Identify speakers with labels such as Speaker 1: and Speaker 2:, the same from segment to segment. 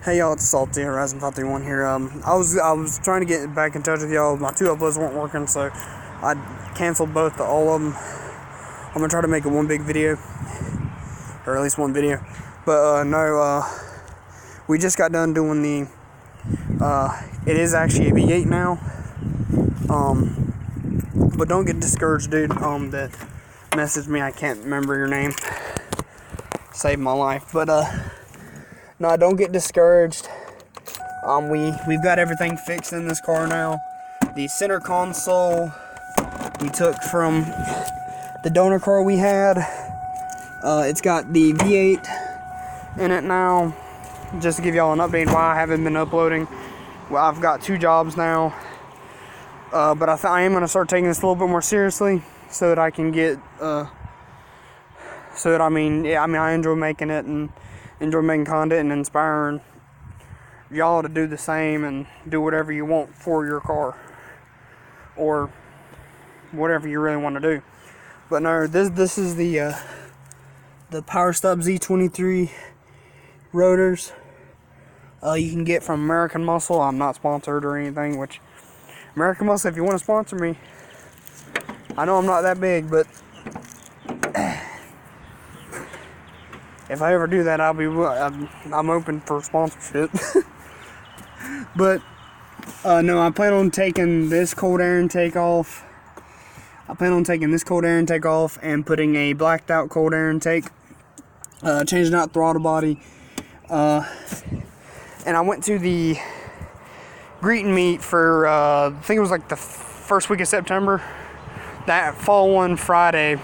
Speaker 1: Hey y'all, it's Salty Horizon 531 here. I was trying to get back in touch with y'all. My two uploads weren't working, so I canceled all of them. I'm gonna try to make it one big video, or at least one video. But no, we just got done doing the. It is actually a V8 now. But don't get discouraged, dude. That messaged me. I can't remember your name. Saved my life, but no, don't get discouraged. We've got everything fixed in this car now. The center console we took from the donor car we had. It's got the V8 in it now. Just to give y'all an update why I haven't been uploading. Well, I've got two jobs now, but I am gonna start taking this a little bit more seriously, so that I can get. So that I enjoy making it and enjoy making content and inspiring y'all to do the same and do whatever you want for your car or whatever you really want to do. But no, this is the Power Stop Z23 rotors you can get from American Muscle. I'm not sponsored or anything, which American Muscle, if you want to sponsor me, I know I'm not that big, but if I ever do that, I'm open for sponsorship. But no, I plan on taking this cold air intake off. And putting a blacked out cold air intake. Changing out throttle body. And I went to the greeting meet for I think it was like the first week of September. That fall one Friday,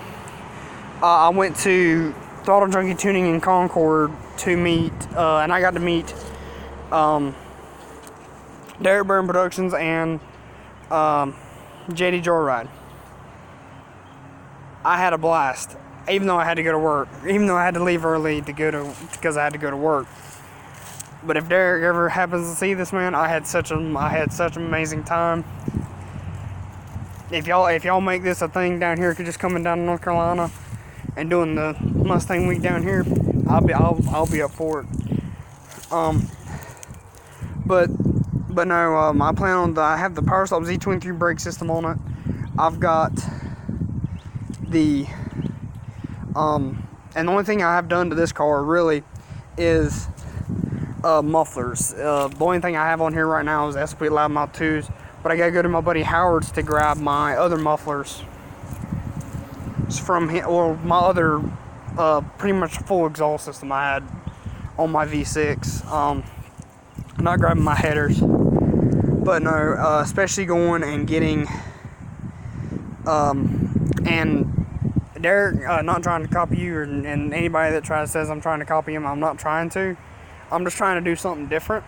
Speaker 1: I went to Throttle Junkie Tuning in Concord to meet, and I got to meet Derek Byrne Productions and JD Joyride. I had a blast, even though I had to go to work, even though I had to leave early because I had to go to work. But if Derek ever happens to see this, man, I had such an amazing time. If y'all make this a thing down here, just coming down to North Carolina and doing the Mustang week down here, I'll be up for it. But no, I have the Power Stop Z23 brake system on it. I've got the and the only thing I have done to this car really is mufflers. The only thing I have on here right now is SP Loudmouth 2s, but I gotta go to my buddy Howard's to grab my other mufflers from him, or my other pretty much full exhaust system I had on my V6. I'm not grabbing my headers, but no, especially going and getting and Derek, not trying to copy you, and anybody that says I'm trying to copy him, I'm not trying to. I'm just trying to do something different,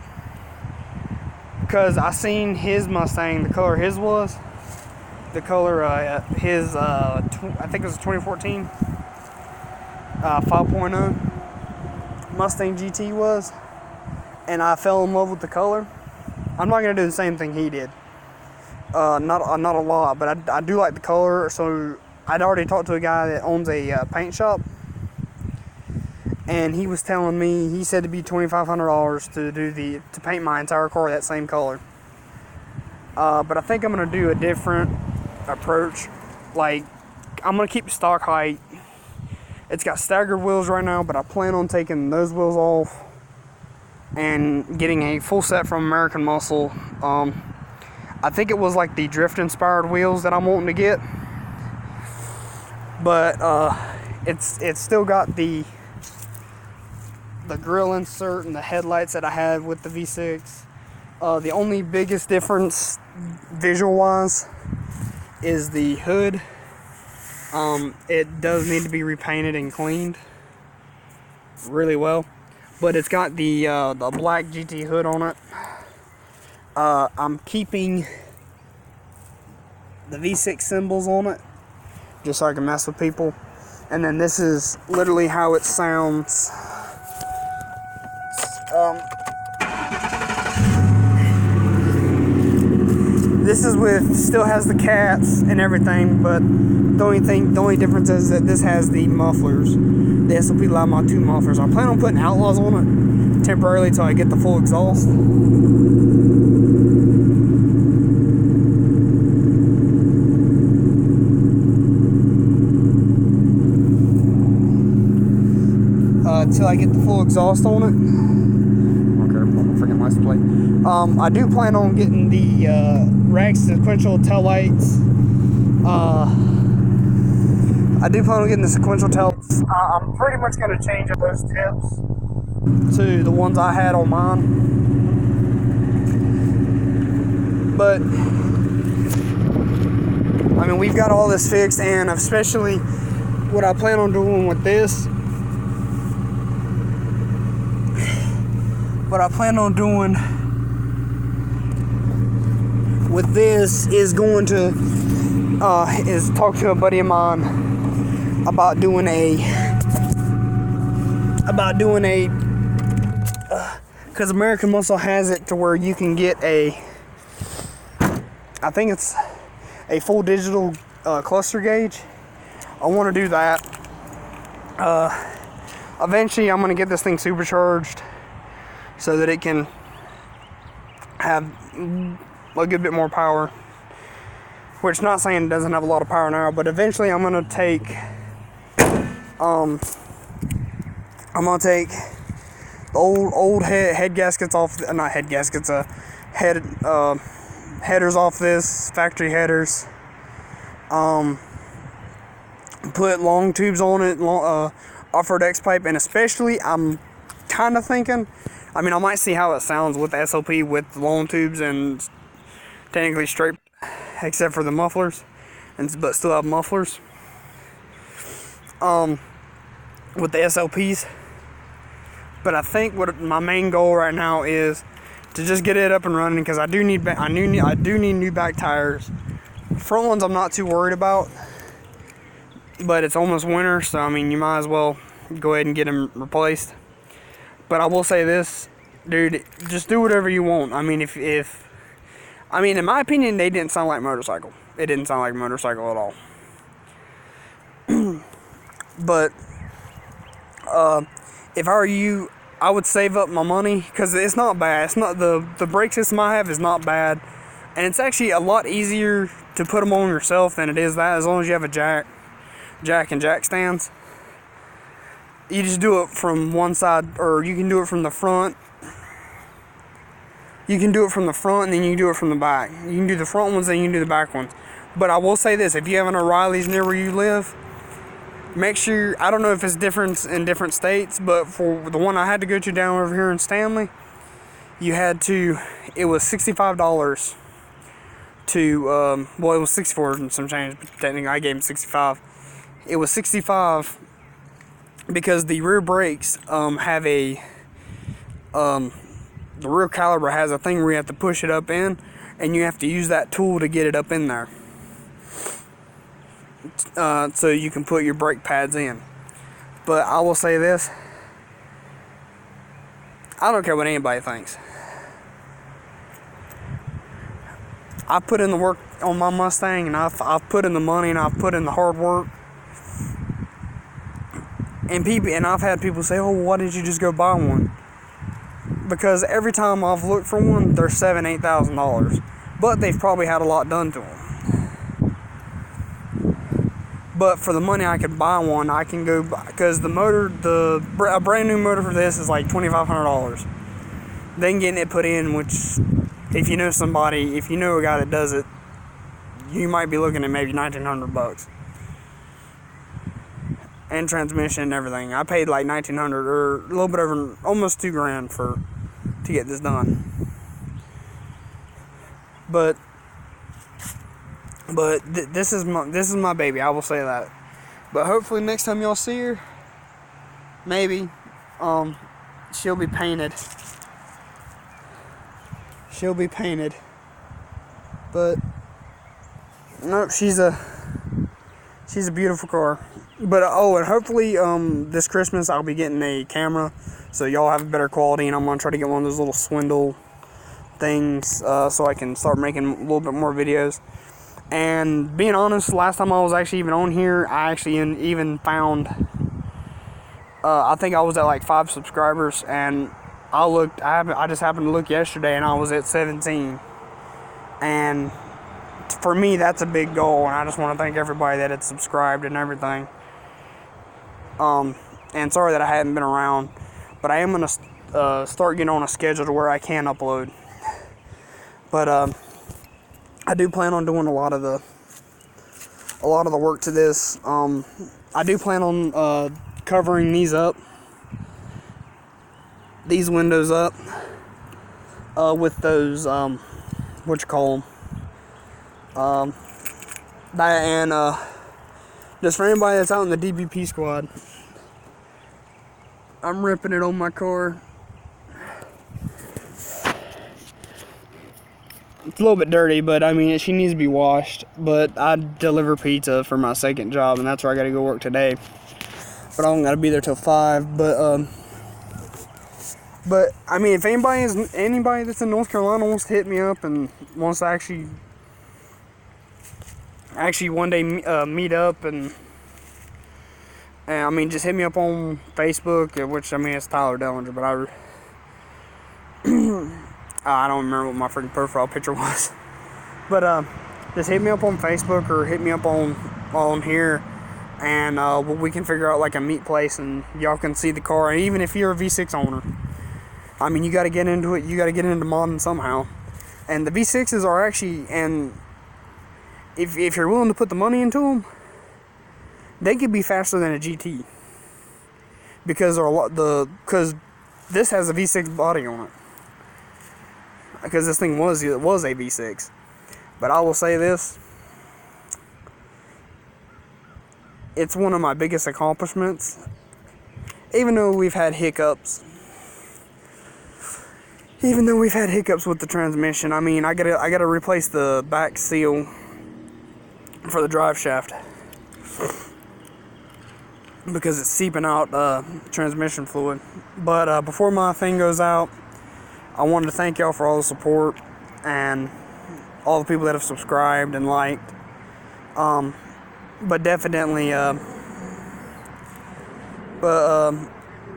Speaker 1: because I seen his Mustang, the color his was. The color I think it was a 2014 5.0 Mustang GT was, and I fell in love with the color. I'm not gonna do the same thing he did. Not a lot, but I do like the color. So I'd already talked to a guy that owns a paint shop, and he was telling me, he said it'd be $2,500 to paint my entire car that same color. But I think I'm gonna do a different approach. Like, I'm gonna keep the stock height. It's got staggered wheels right now, but I plan on taking those wheels off and getting a full set from American Muscle. I think it was like the drift inspired wheels that I'm wanting to get, but it's still got the grill insert and the headlights that I had with the V6. The only biggest difference visual wise is the hood. It does need to be repainted and cleaned really well, but it's got the black GT hood on it. I'm keeping the V6 symbols on it just so I can mess with people, and then this is literally how it sounds. This is still has the cats and everything, but the only difference is that this has the mufflers, the SOP Loudmouth 2 mufflers. I plan on putting Outlaws on it, temporarily till I get the full exhaust. Till I get the full exhaust on it. Okay, freaking license plate. I do plan on getting the rack sequential tail lights. I do plan on getting the sequential tails. I'm pretty much going to change up those tips to the ones I had on mine. But I mean, we've got all this fixed, and especially what I plan on doing with this. What I plan on doing with this is going to is talk to a buddy of mine about doing a because American Muscle has it to where you can get I think it's a full digital cluster gauge. I want to do that. Eventually I'm going to get this thing supercharged so that it can have a good bit more power, which not saying it doesn't have a lot of power now, but eventually I'm going to take the old head gaskets off, not head gaskets, headers off this, factory headers, put long tubes on it, off-road X pipe, and especially I'm kind of thinking, I mean, I might see how it sounds with the SOP with long tubes and technically straight, except for the mufflers, but still have mufflers. With the SLPs. But I think what my main goal right now is to just get it up and running, because I do need new back tires. Front ones I'm not too worried about, but it's almost winter, so I mean, you might as well go ahead and get them replaced. But I will say this, dude, just do whatever you want. I mean, I mean, in my opinion, they didn't sound like motorcycle. It didn't sound like motorcycle at all. But if I were you, I would save up my money, because it's not bad. It's not the brake system I have is not bad, and it's actually a lot easier to put them on yourself than it is that, as long as you have a jack and jack stands. You just do it from one side, or you can do it from the front. You can do it from the front, and then you can do it from the back. You can do the front ones, then you can do the back ones. But I will say this, if you have an O'Reilly's near where you live, make sure, I don't know if it's different in different states, but for the one I had to go to down over here in Stanley, it was $65 to, well, it was 64 and some change, but technically I gave him 65. It was 65 because the rear brakes have the rear caliper has a thing where you have to push it up in, and you have to use that tool to get it up in there. So you can put your brake pads in. But I will say this, I don't care what anybody thinks. I put in the work on my Mustang, and I've put in the money, and I've put in the hard work. And I've had people say, "Oh, why didn't you just go buy one?" Because every time I've looked for one, they're $7,000-8,000, but they've probably had a lot done to them. But for the money I could buy one, I can go buy, because a brand new motor for this is like $2,500. Then getting it put in, which if you know a guy that does it, you might be looking at maybe $1,900. And transmission and everything. I paid like $1,900, or a little bit over, almost $2,000 to get this done. But this is my baby, I will say that. But hopefully next time y'all see her, maybe she'll be painted. But nope, she's a beautiful car. But and hopefully this Christmas I'll be getting a camera, so y'all have a better quality, and I'm gonna try to get one of those little swindle things so I can start making a little bit more videos. And being honest, last time I was actually even on here, I actually even found, I think I was at like 5 subscribers, and I just happened to look yesterday, and I was at 17. And for me, that's a big goal, and I just want to thank everybody that had subscribed and everything. And sorry that I hadn't been around, but I am gonna start getting on a schedule to where I can upload. But I do plan on doing a lot of the work to this. I do plan on covering these windows up with those what you call them, and just for anybody that's out in the DBP squad, I'm ripping it on my car. It's a little bit dirty, but I mean, she needs to be washed. But I deliver pizza for my second job, and that's where I gotta go work today. But I don't gotta be there till 5. But I mean, if anybody that's in North Carolina wants to hit me up and wants to actually one day meet up, and I mean, just hit me up on Facebook, which I mean, it's Tyler Dellinger, but I don't remember what my freaking profile picture was. But just hit me up on Facebook or hit me up on here, and we can figure out like a meet place, and y'all can see the car. And even if you're a V6 owner, I mean, you got to get into it. You got to get into modding somehow. And the V6s are actually, and if you're willing to put the money into them, they could be faster than a GT, because this has a V6 body on it. Because this thing was a V6. But I will say this, it's one of my biggest accomplishments. Even though we've had hiccups with the transmission. I mean, I gotta replace the back seal for the drive shaft, because it's seeping out transmission fluid. But before my thing goes out, I wanted to thank y'all for all the support and all the people that have subscribed and liked. But definitely,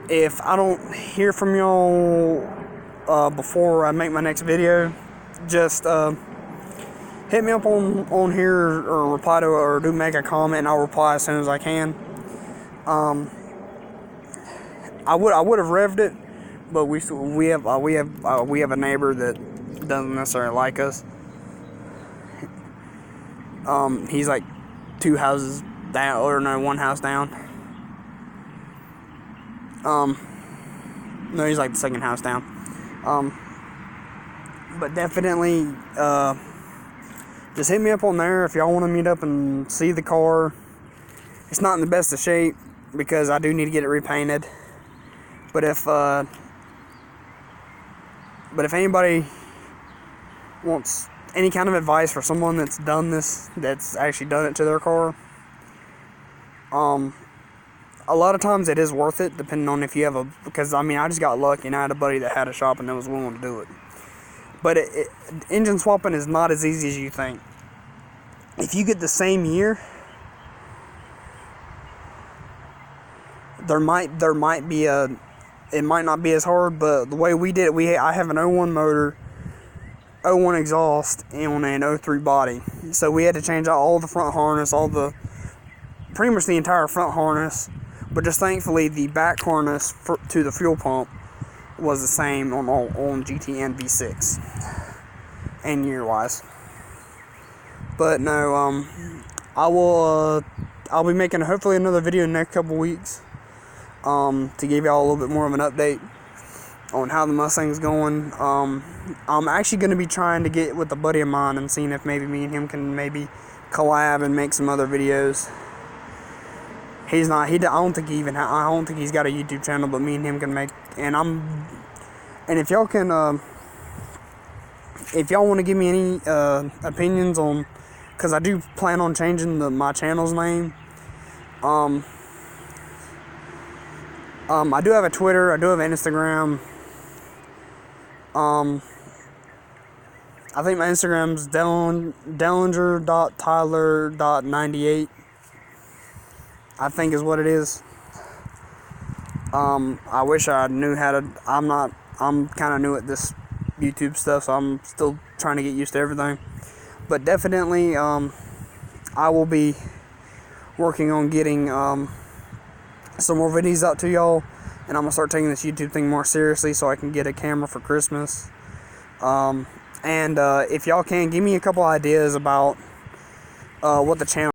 Speaker 1: if I don't hear from y'all before I make my next video, just hit me up on here, or reply to it, or make a comment, and I'll reply as soon as I can. I would have revved it, but we have a neighbor that doesn't necessarily like us. He's like 2 houses down, or no, 1 house down. No, he's like the 2nd house down. But definitely, just hit me up on there if y'all want to meet up and see the car. It's not in the best of shape, because I do need to get it repainted. But if anybody wants any kind of advice for someone that's done this, that's actually done it to their car, a lot of times it is worth it, depending on if you have because I mean, I just got lucky and I had a buddy that had a shop and that was willing to do it. But engine swapping is not as easy as you think. If you get the same year, it might not be as hard, but the way we did it, I have an 01 motor, 01 exhaust, and an 03 body. So we had to change out all the front harness, pretty much the entire front harness, but just thankfully the back harness to the fuel pump was the same on GT and V6, and year-wise. But no, I'll be making hopefully another video in the next couple weeks, to give y'all a little bit more of an update on how the Mustang's going. I'm actually going to be trying to get with a buddy of mine and seeing if maybe me and him can maybe collab and make some other videos. I don't think he's got a YouTube channel, but me and him can make, and if y'all can, if y'all want to give me any opinions on, because I do plan on changing my channel's name. I do have a Twitter, I do have an Instagram. I think my Instagram's dellinger.tyler.98. I think is what it is. I wish I knew how to. I'm kind of new at this YouTube stuff, so I'm still trying to get used to everything. But definitely, I will be working on getting some more videos out to y'all, and I'm gonna start taking this YouTube thing more seriously so I can get a camera for Christmas. And if y'all can, give me a couple ideas about what the channel